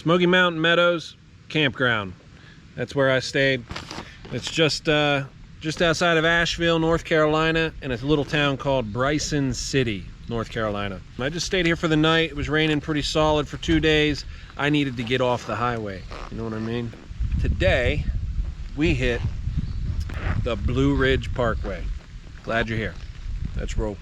Smoky Mountain Meadows Campground. That's where I stayed. It's just outside of Asheville, North Carolina, in a little town called Bryson City, North Carolina. I just stayed here for the night. It was raining pretty solid for 2 days. I needed to get off the highway. You know what I mean? Today, we hit the Blue Ridge Parkway. Glad you're here. Let's roll.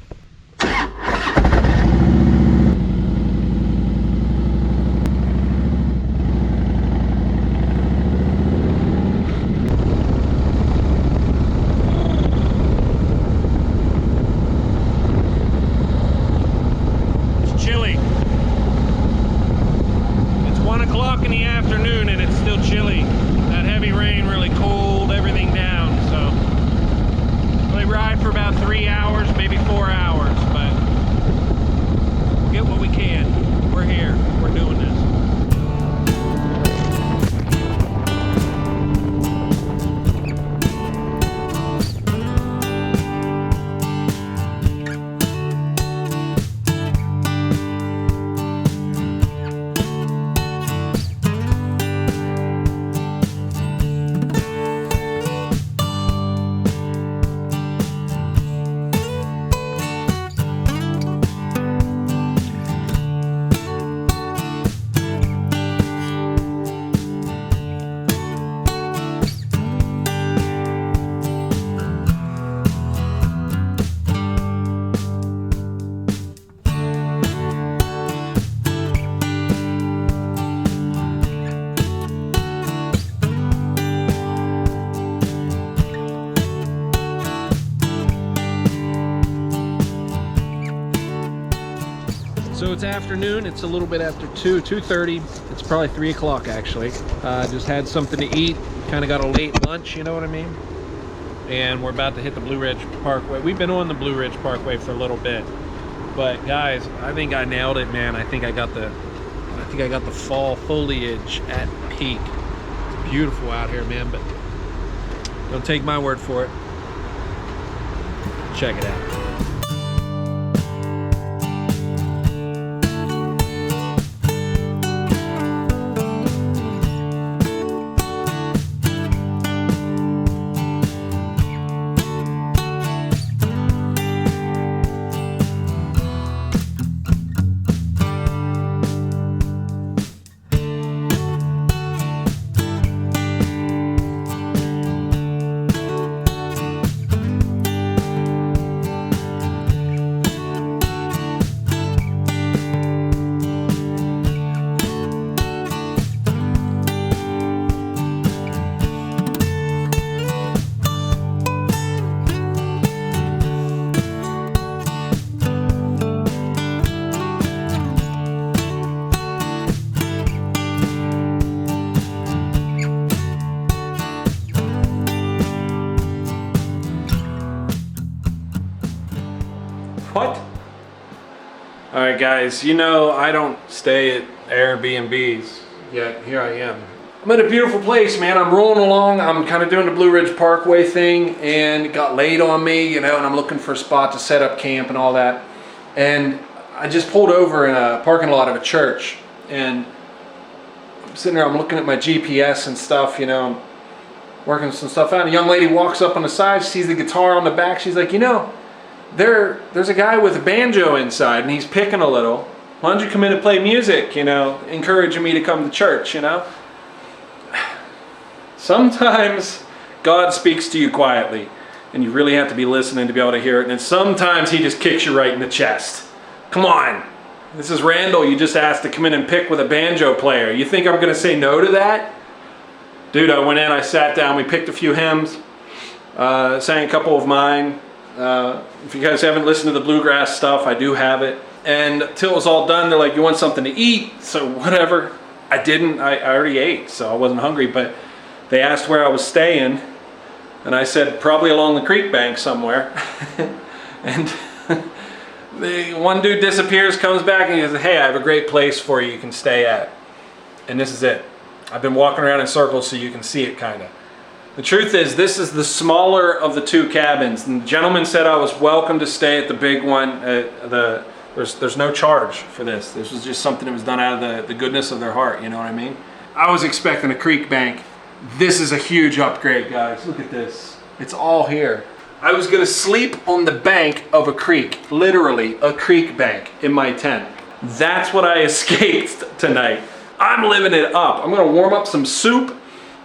So it's afternoon, it's a little bit after 2:30. It's probably 3 o'clock actually. Just had something to eat, kind of got a late lunch, you know what I mean? And we're about to hit the Blue Ridge Parkway. We've been on the Blue Ridge Parkway for a little bit. But guys, I think I nailed it, man. I think I got the fall foliage at peak. It's beautiful out here, man, but don't take my word for it. Check it out. What? Alright guys, you know I don't stay at Airbnbs, yet here I am. I'm at a beautiful place, man. I'm rolling along. I'm kind of doing the Blue Ridge Parkway thing, and it got late on me, you know, and I'm looking for a spot to set up camp and all that. And I just pulled over in a parking lot of a church, and I'm sitting there, I'm looking at my GPS and stuff, you know, I'm working some stuff out. And a young lady walks up on the side, sees the guitar on the back, she's like, you know, there's a guy with a banjo inside and he's picking a little. Why don't you come in and play music, you know, encouraging me to come to church, you know? Sometimes God speaks to you quietly and you really have to be listening to be able to hear it. And then sometimes he just kicks you right in the chest. Come on, this is Randall you just asked to come in and pick with a banjo player. You think I'm going to say no to that? Dude, I went in, I sat down, we picked a few hymns, sang a couple of mine. If you guys haven't listened to the bluegrass stuff, I do have it. And till it was all done, they're like, you want something to eat? So whatever. I didn't. I already ate, so I wasn't hungry. But they asked where I was staying, and I said probably along the creek bank somewhere. And one dude disappears, comes back, and he says, hey, I have a great place for you can stay at. And this is it. I've been walking around in circles so you can see it kind of. The truth is, this is the smaller of the two cabins. And the gentleman said I was welcome to stay at the big one, the There's no charge for this. This was just something that was done out of the goodness of their heart, you know what I mean? I was expecting a creek bank. This is a huge upgrade, guys. Look at this. It's all here. I was gonna sleep on the bank of a creek, literally a creek bank in my tent. That's what I escaped tonight. I'm living it up. I'm gonna warm up some soup.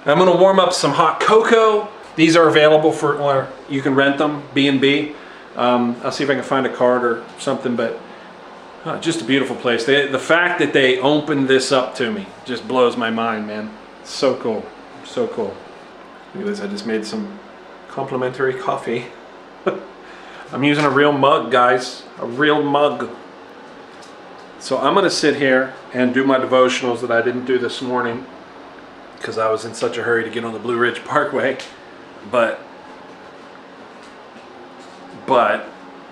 I'm gonna warm up some hot cocoa. These are available for, or you can rent them, B&B. I'll see if I can find a card or something, but just a beautiful place. The fact that they opened this up to me just blows my mind, man. It's so cool, so cool. Look at this, I just made some complimentary coffee. I'm using a real mug, guys, a real mug. So I'm gonna sit here and do my devotionals that I didn't do this morning because I was in such a hurry to get on the Blue Ridge Parkway, but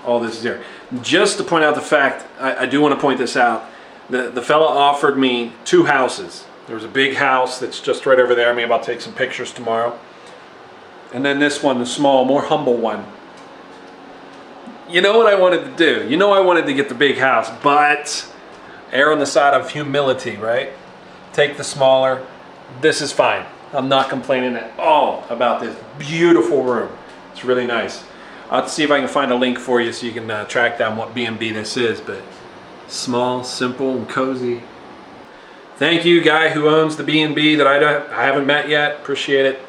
all this is here. Just to point out the fact, I do want to point this out, the fella offered me 2 houses. There was a big house that's just right over there. I'm about to take some pictures tomorrow. And then this one, the small, more humble one. You know what I wanted to do? You know I wanted to get the big house, but err on the side of humility, right? Take the smaller. This is fine. I'm not complaining at all about this beautiful room. It's really nice. I'll see if I can find a link for you so you can track down what B&B this is, but small, simple, and cozy. Thank you, guy who owns the B&B that I haven't met yet. Appreciate it.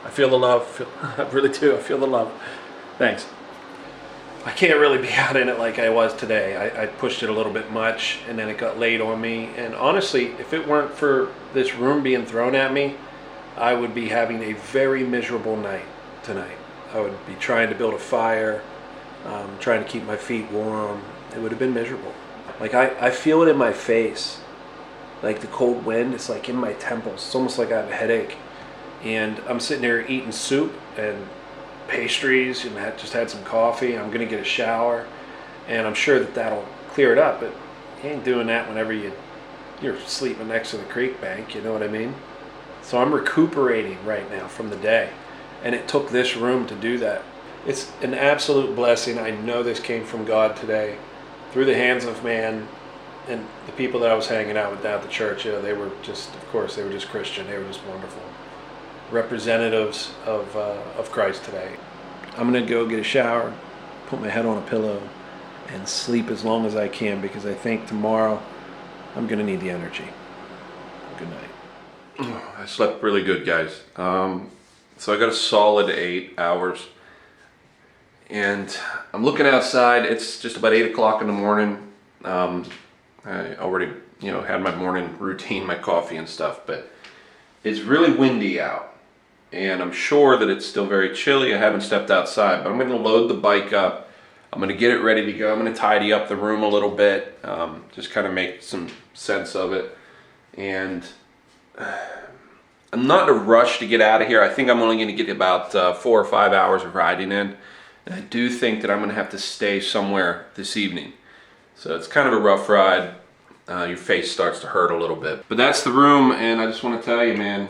I feel the love. I really do. I feel the love. Thanks. I can't really be out in it like I was today. I pushed it a little bit much, and then it got laid on me. And honestly, if it weren't for this room being thrown at me, I would be having a very miserable night tonight. I would be trying to build a fire, trying to keep my feet warm. It would have been miserable. Like I feel it in my face. Like the cold wind, it's like in my temples. It's almost like I have a headache. And I'm sitting there eating soup and pastries, and I just had some coffee. I'm gonna get a shower, and I'm sure that'll clear it up, but you ain't doing that whenever you're sleeping next to the creek bank, you know what I mean? So I'm recuperating right now from the day, and it took this room to do that. It's an absolute blessing. I know this came from God today, through the hands of man, and the people that I was hanging out with down at the church, you know, they were just, of course, they were just Christian. They were just wonderful representatives of Christ today. I'm gonna go get a shower, put my head on a pillow, and sleep as long as I can, because I think tomorrow I'm gonna need the energy. Good night. I slept really good, guys. So I got a solid 8 hours, and I'm looking outside. It's just about 8 o'clock in the morning. I already, had my morning routine, my coffee and stuff, but it's really windy out. And I'm sure that it's still very chilly. I haven't stepped outside, but I'm gonna load the bike up. I'm gonna get it ready to go. I'm gonna tidy up the room a little bit, just kind of make some sense of it. And I'm not in a rush to get out of here. I think I'm only gonna get about 4 or 5 hours of riding in. And I do think that I'm gonna have to stay somewhere this evening. So it's kind of a rough ride. Your face starts to hurt a little bit. But that's the room, and I just wanna tell you, man,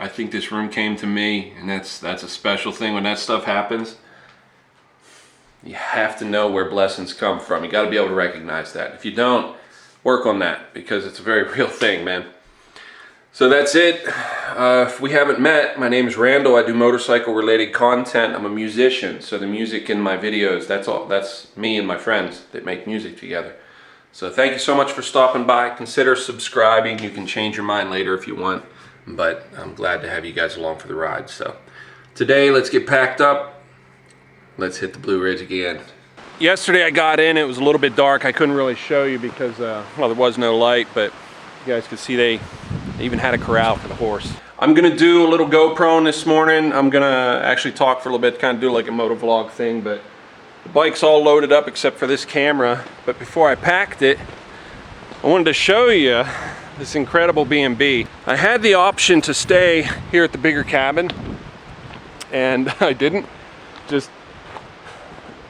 I think this room came to me, and that's a special thing. When that stuff happens, you have to know where blessings come from. You got to be able to recognize that. If you don't, work on that, because it's a very real thing, man. So that's it. If we haven't met, my name is Randall. I do motorcycle related content. I'm a musician, so the music in my videos, that's me and my friends that make music together. So thank you so much for stopping by. Consider subscribing. You can change your mind later if you want, but I'm glad to have you guys along for the ride. So today, let's get packed up. Let's hit the Blue Ridge again. Yesterday I got in, it was a little bit dark. I couldn't really show you because, well, there was no light, but you guys could see they even had a corral for the horse. I'm gonna do a little GoPro this morning. I'm gonna actually talk for a little bit, kind of do like a moto vlog thing, but the bike's all loaded up except for this camera. But before I packed it, I wanted to show you this incredible B&B. I had the option to stay here at the bigger cabin, and I didn't. Just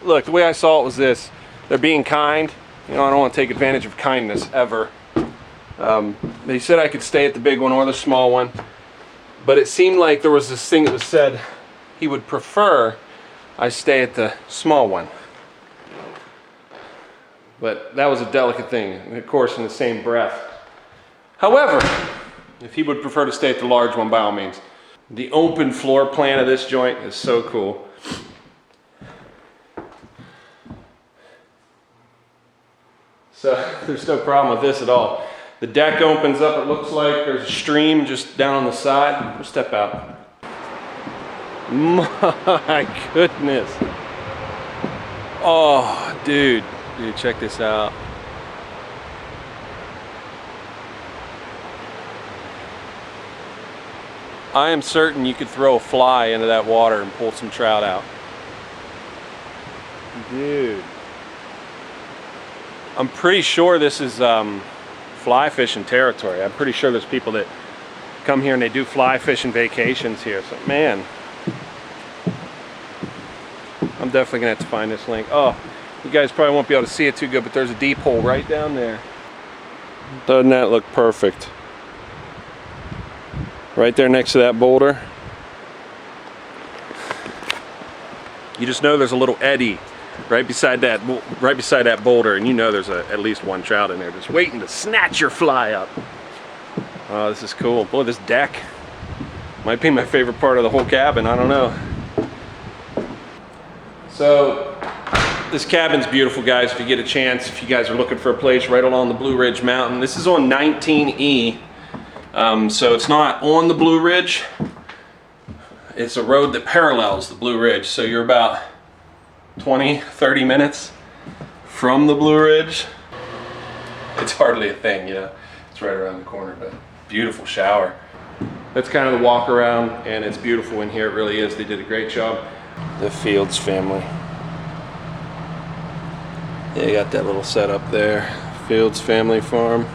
look, the way I saw it was this: they're being kind. I don't want to take advantage of kindness ever. They said I could stay at the big one or the small one, but it seemed like there was this thing that was said he would prefer I stay at the small one. But that was a delicate thing, and of course in the same breath. However, if he would prefer to stay at the large one, by all means. The open floor plan of this joint is so cool. So there's no problem with this at all. The deck opens up, it looks like there's a stream just down on the side. We'll step out. My goodness. Oh, dude, check this out. I am certain you could throw a fly into that water and pull some trout out. Dude. I'm pretty sure this is fly fishing territory. I'm pretty sure there's people that come here and they do fly fishing vacations here. So, man, I'm definitely gonna have to find this link. Oh, you guys probably won't be able to see it too good, but there's a deep hole right down there. Doesn't that look perfect? Right there next to that boulder. You just know there's a little eddy right beside that boulder, and you know there's at least one trout in there just waiting to snatch your fly up. Oh, this is cool. Boy, this deck might be my favorite part of the whole cabin. I don't know. So this cabin's beautiful, guys. If you get a chance, if you guys are looking for a place right along the Blue Ridge Mountain, this is on 19E. So it's not on the Blue Ridge. It's a road that parallels the Blue Ridge. So you're about 20-30 minutes from the Blue Ridge. It's hardly a thing, you know. It's right around the corner, but beautiful shower. That's kind of the walk around, and it's beautiful in here. It really is. They did a great job. The Fields family. Yeah, you got that little setup there. Fields family farm.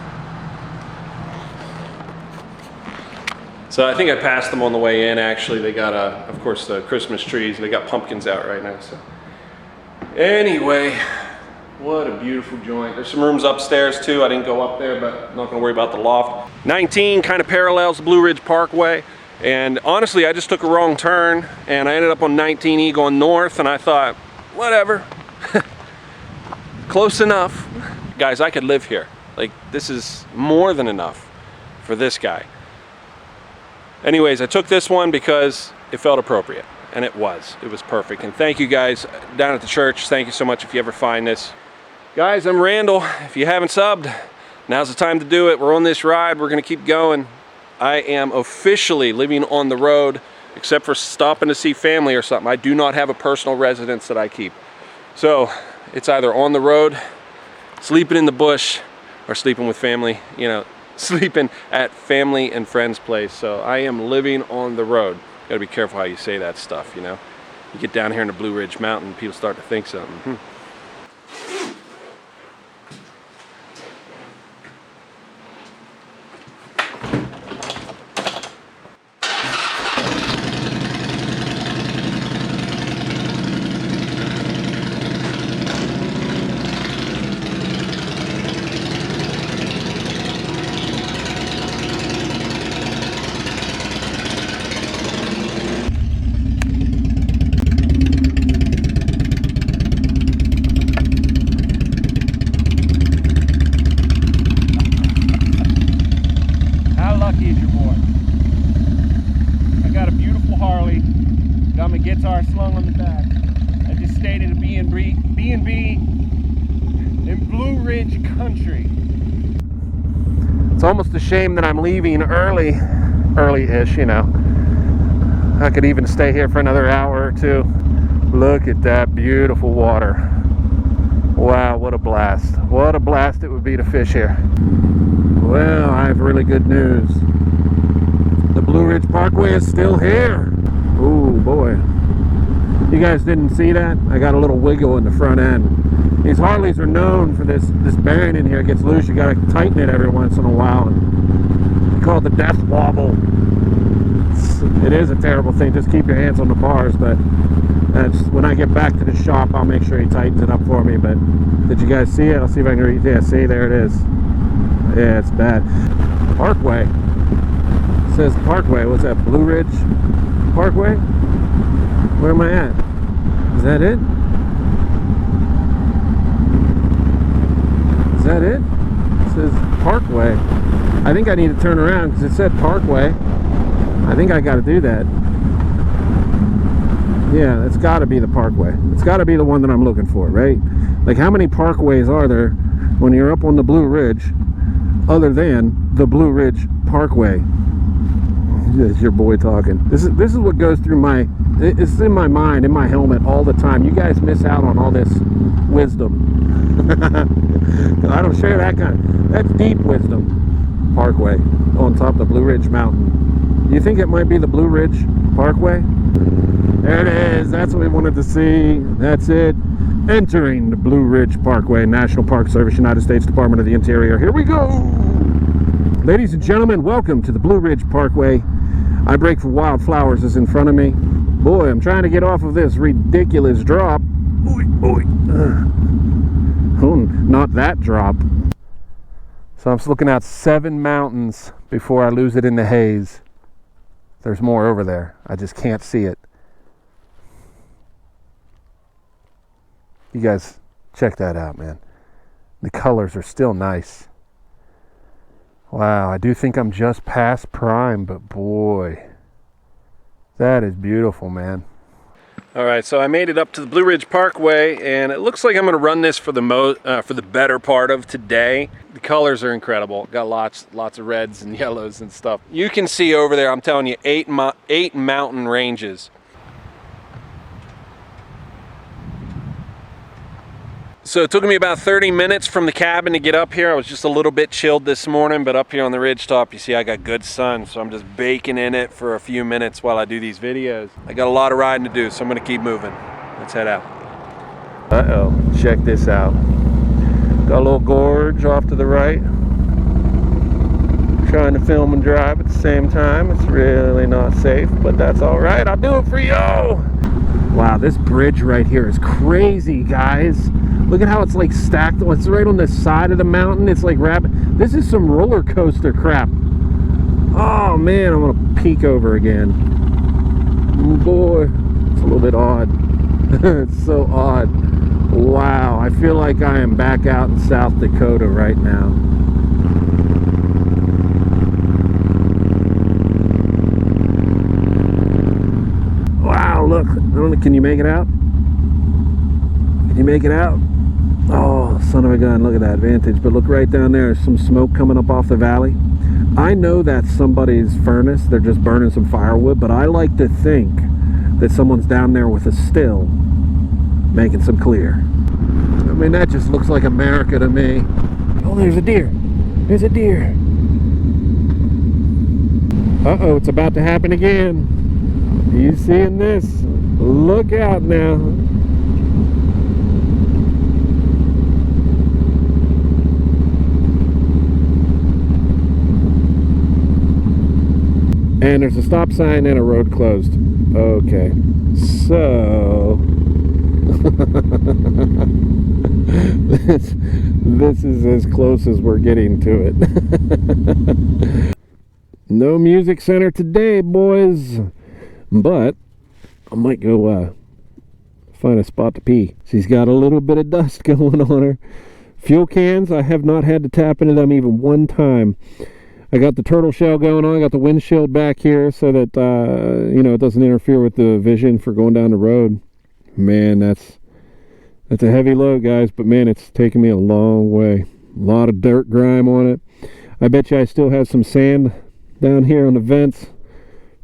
So I think I passed them on the way in, actually. They got, of course, the Christmas trees. They got pumpkins out right now, so. Anyway, what a beautiful joint. There's some rooms upstairs, too. I didn't go up there, but I'm not going to worry about the loft. 19 kind of parallels the Blue Ridge Parkway. And honestly, I just took a wrong turn, and I ended up on 19E going north, and I thought, whatever. Close enough. Guys, I could live here. Like, this is more than enough for this guy. Anyways, I took this one because it felt appropriate, and it was. It was perfect. And thank you guys down at the church. Thank you so much if you ever find this. Guys, I'm Randall. If you haven't subbed, now's the time to do it. We're on this ride. We're going to keep going. I am officially living on the road, except for stopping to see family or something. I do not have a personal residence that I keep. So it's either on the road, sleeping in the bush, or sleeping with family, you know, sleeping at family and friends' place. So I am living on the road. Gotta be careful how you say that stuff, you know. You get down here in the Blue Ridge Mountain, people start to think something. Guitar slung on the back. I just stayed at a B&B in Blue Ridge country. It's almost a shame that I'm leaving early-ish, you know. I could even stay here for another hour or two. Look at that beautiful water. Wow, what a blast. What a blast it would be to fish here. Well, I have really good news. The Blue Ridge Parkway is still here. Oh boy. You guys didn't see that? I got a little wiggle in the front end. These Harleys are known for this bearing in here. It gets loose, you gotta tighten it every once in a while. We call it the death wobble. It is a terrible thing. Just keep your hands on the bars, but that's when I get back to the shop, I'll make sure he tightens it up for me. But did you guys see it? I'll see if I can read. Yeah, see, there it is. Yeah, it's bad. Parkway. It says Parkway. What's that? Blue Ridge Parkway? Where am I at? Is that it? that it? It says Parkway. I think I need to turn around because it said Parkway. I think I got to do that. Yeah, it's got to be the Parkway. It's got to be the one that I'm looking for, right? Like, how many parkways are there when you're up on the Blue Ridge other than the Blue Ridge Parkway? It's your boy talking. This is what goes through my, it's in my mind, in my helmet all the time. You guys miss out on all this wisdom. I don't share that that's deep wisdom. Parkway on top of the Blue Ridge Mountain. You think it might be the Blue Ridge Parkway? There it is. That's what we wanted to see. That's it. Entering the Blue Ridge Parkway, National Park Service, United States Department of the Interior. Here we go. Ladies and gentlemen, welcome to the Blue Ridge Parkway. I Break for Wildflowers is in front of me. Boy, I'm trying to get off of this ridiculous drop. Oh, not that drop. So I'm just looking at 7 mountains before I lose it in the haze. There's more over there. I just can't see it. You guys check that out, man. The colors are still nice. Wow, I do think I'm just past prime, but boy, that is beautiful, man. All right, so I made it up to the Blue Ridge Parkway, and it looks like I'm going to run this for the better part of today. The colors are incredible. Got lots of reds and yellows and stuff. You can see over there, I'm telling you, 8 mountain ranges. So it took me about 30 minutes from the cabin to get up here. I was just a little bit chilled this morning, but up here on the ridgetop, you see I got good sun, so I'm just baking in it for a few minutes while I do these videos. I got a lot of riding to do, so I'm gonna keep moving. Let's head out. Uh-oh, check this out. Got a little gorge off to the right. Trying to film and drive at the same time. It's really not safe, but that's all right. I'll do it for you. Wow, this bridge right here is crazy, guys. Look at how it's like stacked. It's right on the side of the mountain. It's like this is some roller coaster crap. Oh man, I'm gonna peek over again. Oh boy, it's a little bit odd. It's so odd. Wow, I feel like I am back out in South Dakota right now. Wow, look. Can you make it out? Can you make it out? Oh, son of a gun, look at that vantage. But look right down there, some smoke coming up off the valley. I know that's somebody's furnace. They're just burning some firewood, but I like to think that someone's down there with a still making some clear. I mean, that just looks like America to me. Oh, there's a deer. There's a deer. Uh-oh, it's about to happen again. Are you seeing this? Look out now. And there's a stop sign and a road closed. Okay, so this is as close as we're getting to it. No music center today, boys. But I might go find a spot to pee. She's got a little bit of dust going on her. Fuel cans, I have not had to tap into them even one time. I got the turtle shell going on. I got the windshield back here so that it doesn't interfere with the vision for going down the road. Man, that's a heavy load, guys, but man, it's taken me a long way. A lot of dirt grime on it. I bet you I still have some sand down here on the vents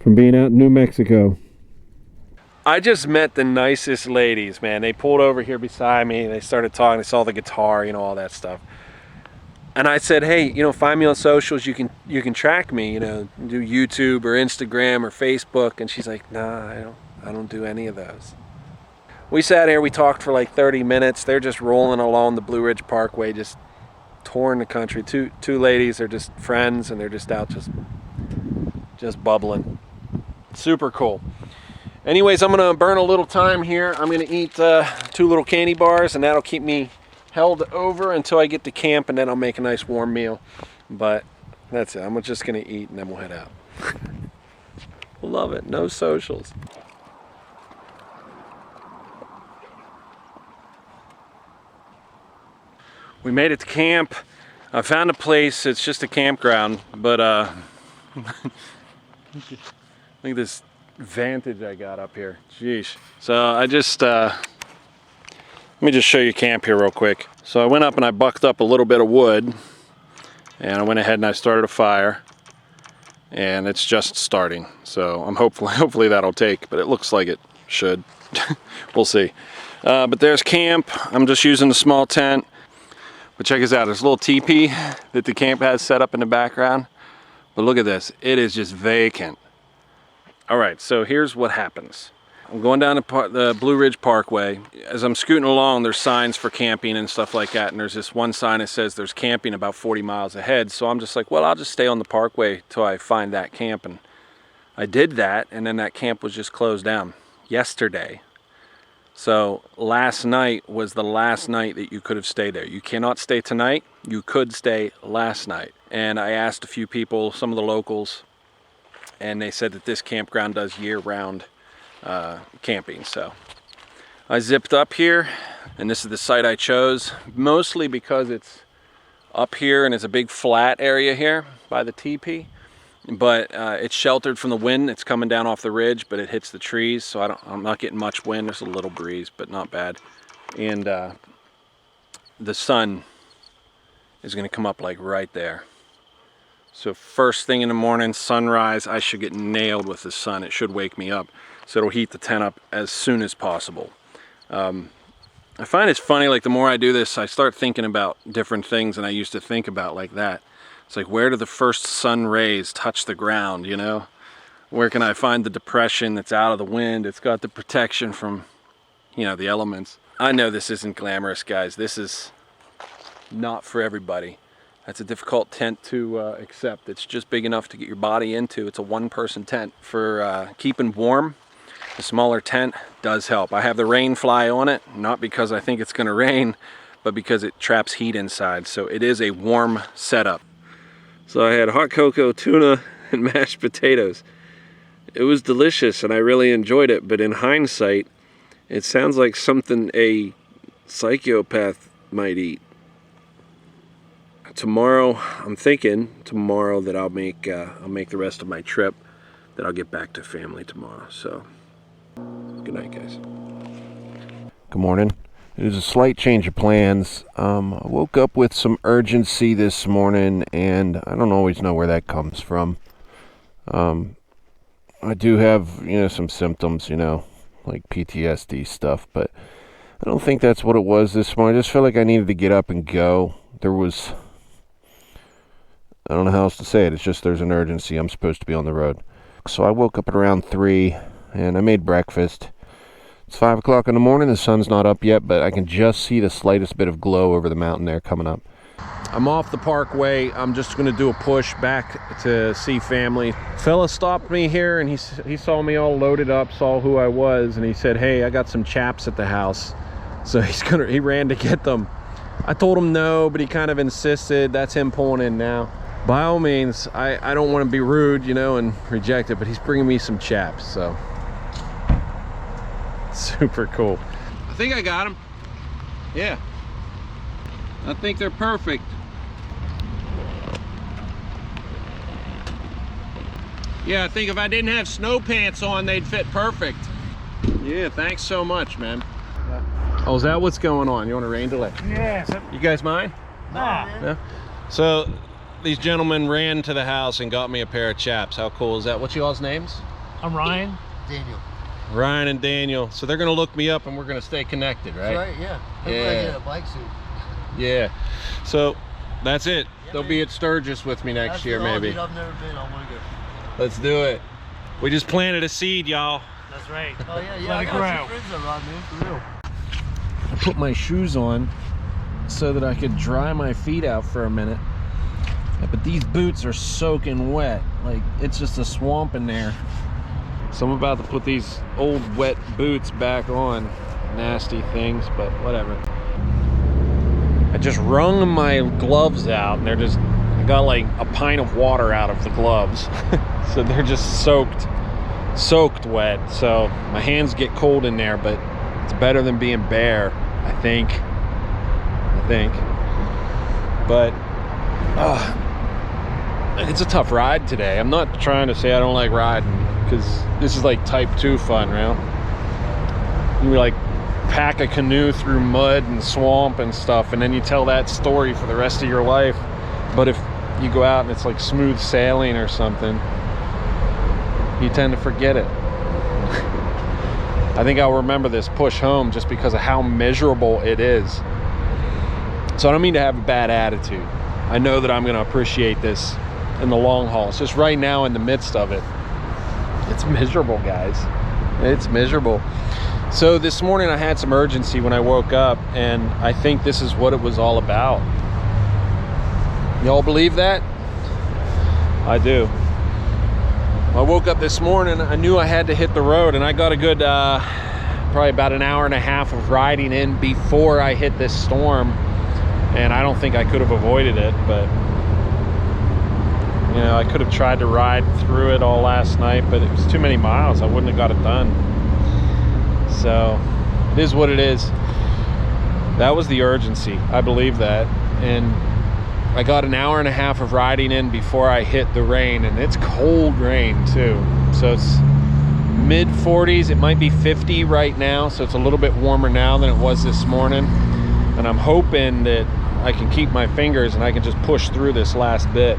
from being out in New Mexico. I just met the nicest ladies, man. They pulled over here beside me. They started talking. They saw the guitar, all that stuff. And I said, hey, find me on socials. You can track me, do YouTube or Instagram or Facebook. And she's like, nah, I don't do any of those. We sat here, we talked for like 30 minutes. They're just rolling along the Blue Ridge Parkway, just touring the country. Two ladies, they're just friends, and they're just out just bubbling. Super cool. Anyways, I'm gonna burn a little time here. I'm gonna eat 2 little candy bars, and that'll keep me held over until I get to camp, and then I'll make a nice warm meal. But that's it. I'm just gonna eat, and then we'll head out. Love it. No socials. We made it to camp. I found a place. It's just a campground, but look at this vantage I got up here. Jeez. So I just let me just show you camp here real quick. So I went up and I bucked up a little bit of wood, and I went ahead and I started a fire, and it's just starting. So I'm hopefully that'll take, but it looks like it should. We'll see. But there's camp. I'm just using the small tent. But check this out. There's a little teepee that the camp has set up in the background. But look at this. It is just vacant. All right, so here's what happens. I'm going down the Blue Ridge Parkway. As I'm scooting along, there's signs for camping and stuff like that. And there's this one sign that says there's camping about 40 miles ahead. So I'm just like, well, I'll just stay on the parkway till I find that camp. And I did that, and then that camp was just closed down yesterday. So last night was the last night that you could have stayed there. You cannot stay tonight. You could stay last night. And I asked a few people, some of the locals, and they said that this campground does year-round camping. So I zipped up here, and this is the site I chose, mostly because it's up here and it's a big flat area here by the teepee. But it's sheltered from the wind. It's coming down off the ridge, but it hits the trees, so I'm not getting much wind. There's a little breeze, but not bad. And the sun is going to come up like right there. So first thing in the morning, sunrise, I should get nailed with the sun. It should wake me up, so it'll heat the tent up as soon as possible. I find it's funny, like the more I do this, I start thinking about different things than I used to think about like that. It's like, where do the first sun rays touch the ground, you know? Where can I find the depression that's out of the wind? It's got the protection from, you know, the elements. I know this isn't glamorous, guys. This is not for everybody. That's a difficult tent to accept. It's just big enough to get your body into. It's a one-person tent. For keeping warm, the smaller tent does help. I have the rain fly on it, not because I think it's gonna rain, but because it traps heat inside. So it is a warm setup. So I had hot cocoa, tuna, and mashed potatoes. It was delicious and I really enjoyed it, but in hindsight, it sounds like something a psychopath might eat. Tomorrow, I'm thinking tomorrow that I'll make the rest of my trip, that I'll get back to family tomorrow. So, good night, guys. Good morning. It was a slight change of plans. I woke up with some urgency this morning, and I don't always know where that comes from. I do have, you know, some symptoms, you know, like PTSD stuff, but I don't think that's what it was this morning. I just felt like I needed to get up and go. I don't know how else to say it. It's just there's an urgency. I'm supposed to be on the road. So I woke up at around 3, and I made breakfast. It's 5 o'clock in the morning. The sun's not up yet, but I can just see the slightest bit of glow over the mountain there coming up. I'm off the parkway. I'm just going to do a push back to see family. Fella stopped me here, and he saw me all loaded up, saw who I was, and he said, "Hey, I got some chaps at the house." So he ran to get them. I told him no, but he kind of insisted. That's him pulling in now. By all means, I don't want to be rude, you know, and reject it, but he's bringing me some chaps, so super cool. I think I got them. Yeah, I think they're perfect. Yeah, I think if I didn't have snow pants on, they'd fit perfect. Yeah, thanks so much, man. Oh, is that what's going on? You want a rain delay? Yeah. You guys mind? Nah. No? So these gentlemen ran to the house and got me a pair of chaps. How cool is that? What's y'all's names? I'm Ryan. Daniel. Ryan and Daniel. So they're gonna look me up and we're gonna stay connected, right? That's right, yeah. Hopefully I get a bike suit. Yeah. So that's it. They'll be at Sturgis with me next year, maybe. Dude, I've never been. I want to go. Let's do it. We just planted a seed, y'all. That's right. Oh yeah, yeah. Let I it got grow. some friends that ride, man, for real. I put my shoes on so that I could dry my feet out for a minute. But these boots are soaking wet. Like, it's just a swamp in there. So I'm about to put these old wet boots back on. Nasty things, but whatever. I just wrung my gloves out, and I got like a pint of water out of the gloves. So they're just soaked wet. So my hands get cold in there, but it's better than being bare, I think. But it's a tough ride today. I'm not trying to say I don't like riding, because this is like type 2 fun, right? You like pack a canoe through mud and swamp and stuff, and then you tell that story for the rest of your life. But if you go out and it's like smooth sailing or something, you tend to forget it. I think I'll remember this push home just because of how miserable it is. So I don't mean to have a bad attitude. I know that I'm going to appreciate this in the long haul. It's just right now in the midst of it, it's miserable, guys. It's miserable. So this morning I had some urgency when I woke up, and I think this is what it was all about. Y'all believe that? I do. I woke up this morning, I knew I had to hit the road, and I got a good probably about an hour and a half of riding in before I hit this storm, and I don't think I could have avoided it, but you know, I could have tried to ride through it all last night, but it was too many miles. I wouldn't have got it done. So it is what it is. That was the urgency. I believe that. And I got an hour and a half of riding in before I hit the rain, and it's cold rain too. So it's mid 40s. It might be 50 right now, so it's a little bit warmer now than it was this morning. And I'm hoping that I can keep my fingers and I can just push through this last bit.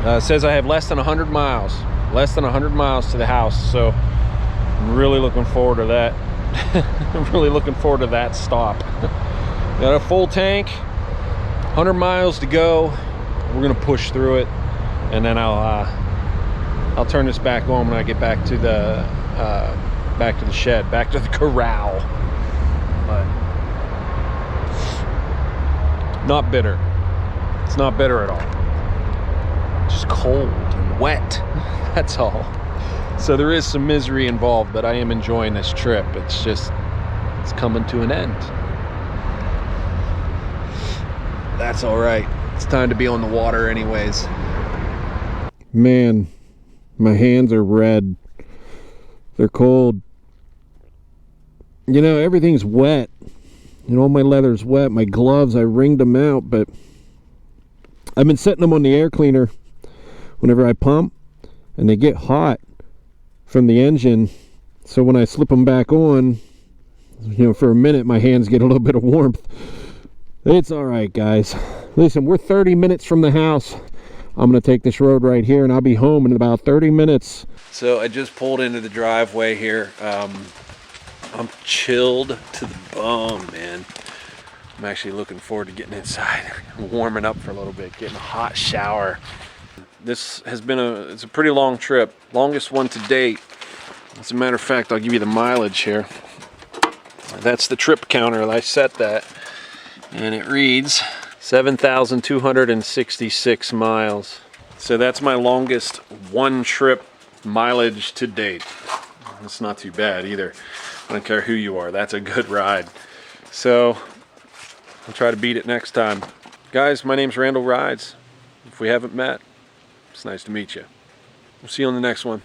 It says I have less than 100 miles to the house, so I'm really looking forward to that. I'm really looking forward to that stop. Got a full tank, 100 miles to go. We're gonna push through it, and then I'll turn this back on when I get back to the shed, back to the corral. But not bitter. It's not bitter at all. Just cold and wet. That's all. So there is some misery involved, but I am enjoying this trip. It's coming to an end. That's all right. It's time to be on the water anyways. Man, my hands are red. They're cold. You know, everything's wet. You know, all my leather's wet. My gloves, I wringed them out, but I've been setting them on the air cleaner whenever I pump, and they get hot from the engine. So when I slip them back on, you know, for a minute, my hands get a little bit of warmth. It's all right, guys. Listen, we're 30 minutes from the house. I'm going to take this road right here, and I'll be home in about 30 minutes. So I just pulled into the driveway here. I'm chilled to the bone, man. I'm actually looking forward to getting inside, warming up for a little bit, getting a hot shower. This has been it's a pretty long trip, longest one to date. As a matter of fact, I'll give you the mileage here. That's the trip counter. I set that, and it reads 7,266 miles. So that's my longest one trip mileage to date. That's not too bad either. I don't care who you are, that's a good ride. So I'll try to beat it next time. Guys, my name's Randall Rydes. If we haven't met, it's nice to meet you. We'll see you on the next one.